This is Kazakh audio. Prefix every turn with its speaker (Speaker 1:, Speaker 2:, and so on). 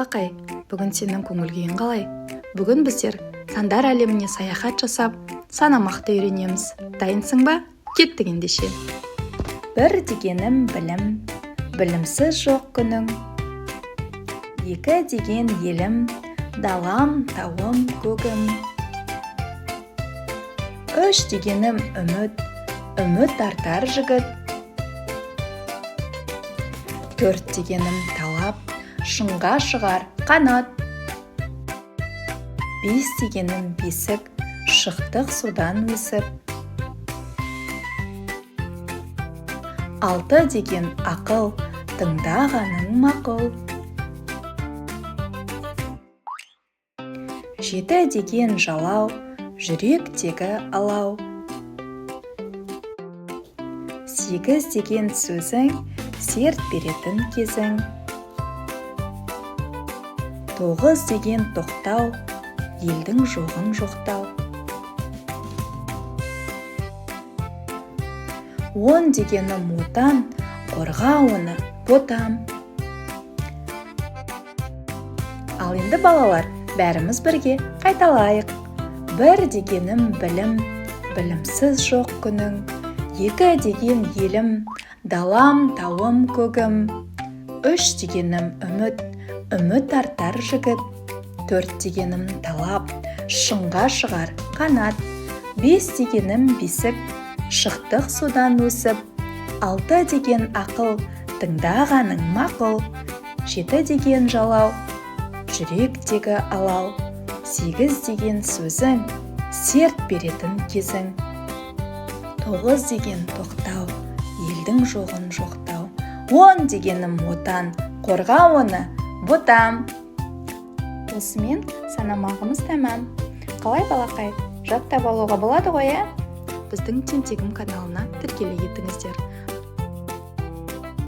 Speaker 1: балақай, бүгін сенің көңіл күйің қалай? Бүгін біздер сандар әлеміне саяхат жасап, санамақты үйренеміз. Дайынсың ба? Кеттік ендеше. Бір дегенім білім, білімсіз жоқ күнің. Екі деген елім, далам, тауым, көгім. Үш дегенім үміт, үміт артар жігіт. Төрт дегенім талап, шыңға шығар қанат. Бес дегенім бесік, шықтық судан өсіп. Алты деген ақыл, тыңдағаның мақұл. Жеті деген жалау, жүректегі алау. Сегіз деген сөзің, серт беретін кезің. Тоғыз деген тоқтау, елдің жоғын жоқтау. 10 дегенім отан, қорға оны ботам. Ал енді балалар, бәріміз бірге қайталайық. Бір дегенім білім, білімсіз жоқ күнің. Екі деген елім, далам, тауым, көгім. Үш дегенім үміт, үміт артар жігіт. Төрт дегенім талап, шыңға шығар қанат. Бес дегенім бесік, шықтық судан өсіп. Алты деген ақыл, тыңдағаның мақұл. Жеті деген жалау, жүректегі алау. Сегіз деген сөзің, серт беретін кезің. Тоғыз деген тоқтау, елдің жоғын жоқтау. 10 дегенім отан, қорға оны ботам. Осымен санамағымыз тәмам. Қалай балақай, жаттап алуға болады ғой, ә? Біздің Тентегім каналына тіркеле кетіңіздер.